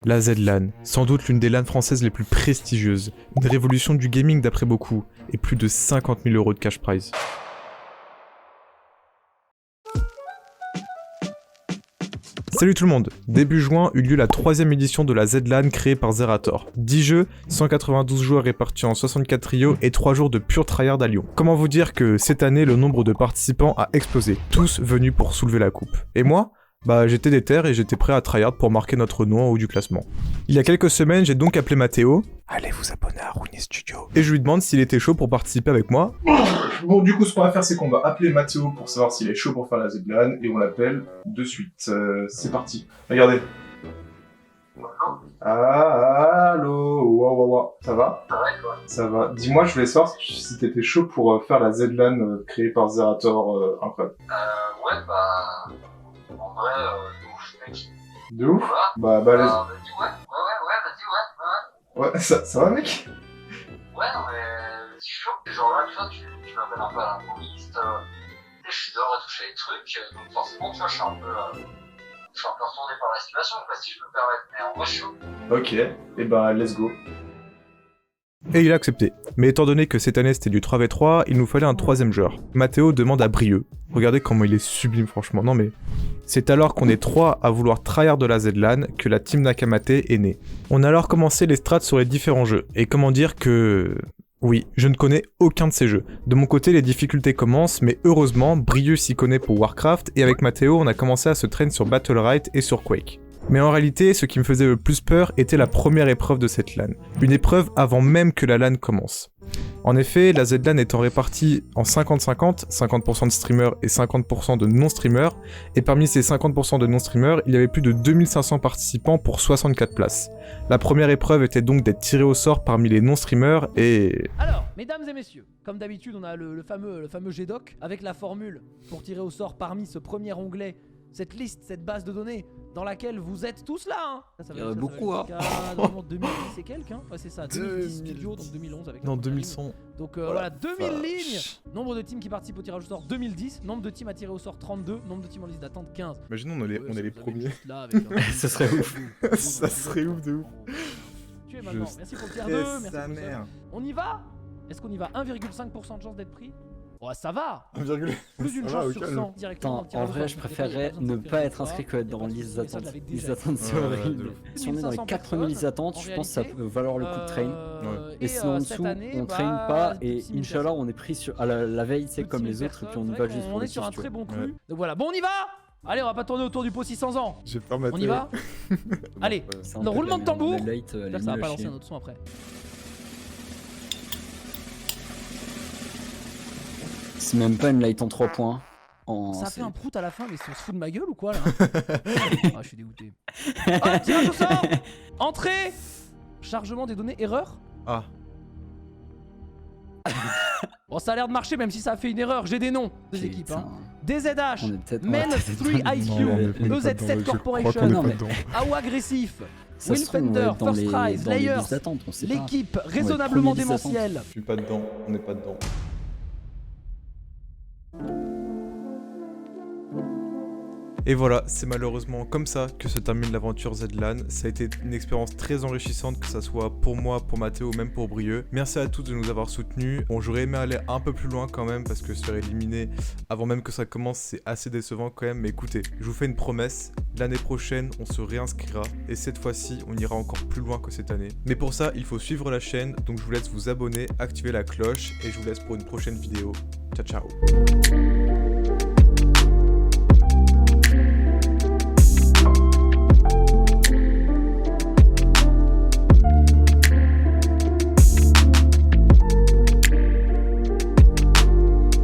La Z-LAN, sans doute l'une des LAN françaises les plus prestigieuses, une révolution du gaming d'après beaucoup, et plus de 50 000 € de cash prize. Salut tout le monde, début juin eut lieu la 3ème édition de la Z-LAN créée par Zerator. 10 jeux, 192 joueurs répartis en 64 trios et 3 jours de pure tryhard à Lyon. Comment vous dire que cette année le nombre de participants a explosé, tous venus pour soulever la coupe. Et moi ? J'étais déter et j'étais prêt à tryhard pour marquer notre nom en haut du classement. Il y a quelques semaines, j'ai donc appelé Mathéo. Allez vous abonner à Rooney Studio. Et je lui demande s'il était chaud pour participer avec moi. Bon, du coup, ce qu'on va faire, c'est qu'on va appeler Mathéo pour savoir s'il est chaud pour faire la Z-LAN, et on l'appelle de suite. C'est parti. Regardez. Ah, allô, wow. Ça va? Ça va et toi? Ça va. Dis-moi, je voulais savoir si t'étais chaud pour faire la Z-LAN créée par Zerator, incroyable. Ouais, en vrai, de ouf, mec. De ouf? Voilà. Vas-y. Vas-y, vas-y, ouais. Ouais, ça va, mec? Ouais, non, mais c'est chaud. Genre là, tu vois, tu m'appelles un peu à l'improviste, je suis dehors à toucher les trucs, donc forcément, tu vois, je suis un peu retourné par la situation, quoi, si je peux me permettre, mais en vrai, je suis chaud. Ok, et let's go. Et il a accepté. Mais étant donné que cette année c'était du 3v3, il nous fallait un 3ème joueur. Mathéo demande à Brieux. Regardez comment il est sublime franchement, non mais... C'est alors qu'on est 3 à vouloir tryhard de la Z-LAN que la team Nakamate est née. On a alors commencé les strats sur les différents jeux. Et comment dire que... Oui, je ne connais aucun de ces jeux. De mon côté, les difficultés commencent, mais heureusement, Brieux s'y connaît pour Warcraft, et avec Mathéo, on a commencé à se traîner sur Battlerite et sur Quake. Mais en réalité, ce qui me faisait le plus peur était la première épreuve de cette LAN. Une épreuve avant même que la LAN commence. En effet, la Z-LAN étant répartie en 50-50, 50% de streamers et 50% de non-streamers, et parmi ces 50% de non-streamers, il y avait plus de 2500 participants pour 64 places. La première épreuve était donc d'être tiré au sort parmi les non-streamers et... Alors, mesdames et messieurs, comme d'habitude, on a le fameux GDoc avec la formule pour tirer au sort parmi ce premier onglet, cette liste, cette base de données dans laquelle vous êtes tous là, hein. Ça Il y en a beaucoup, hein. Vraiment 2010 et quelques, hein. Ouais, c'est ça, 2010 studio, donc 2011 avec... Non, 2100. Donc voilà, 2000 lignes. Nombre de teams qui participent au tirage au sort 2010, nombre de teams à tirer au sort 32, nombre de teams en liste d'attente 15. Imaginons, on est les premiers. Là, avec Ce serait ouf. Ça serait ouf de ouf. Tu es maintenant, merci pour le tiers 2, merci pour le tiers. On y va? Est-ce qu'on y va? 1,5% de chance d'être pris? Oh, ça va! Plus d'une chance sur 100 directement. En vrai, je préférerais ne pas être inscrit que être dans la liste d'attente. Liste d'attente, c'est horrible. Si on est dans les 4000 listes d'attente, je pense que ça peut valoir le coup de train. Et sinon en dessous, on traîne pas et Inch'Allah, on est pris à la veille, c'est comme les autres, et puis on y va juste pour On est sur un très bon cru. Donc voilà, bon, on y va! Allez, on va pas tourner autour du pot 600 ans. J'ai peur, Mathéo. On y va? Allez, roulement de tambour. Là, ça va pas lancer un autre son après. C'est même pas une light en 3 points. Ça a fait un prout à la fin, mais on se fout de ma gueule ou quoi là? Ah, je suis dégoûté. Ah, tirage au sort! Entrée! Chargement des données, erreur? Ah. Bon, ça a l'air de marcher même si ça a fait une erreur. J'ai des noms des équipes. Hein. DZH, Men3 IQ, EZ7 Corporation, AO Agressif, Willfender, First Rise, Layers, l'équipe raisonnablement démentielle. Je suis pas dedans, on n'est pas dedans. Et voilà, c'est malheureusement comme ça que se termine l'aventure Z-LAN. Ça a été une expérience très enrichissante, que ça soit pour moi, pour Mathéo ou même pour Brieux. Merci à tous de nous avoir soutenus. Bon, j'aurais aimé aller un peu plus loin quand même, parce que se faire éliminer avant même que ça commence, c'est assez décevant quand même. Mais écoutez, je vous fais une promesse, l'année prochaine, on se réinscrira. Et cette fois-ci, on ira encore plus loin que cette année. Mais pour ça, il faut suivre la chaîne, donc je vous laisse vous abonner, activer la cloche, et je vous laisse pour une prochaine vidéo. Ciao, ciao.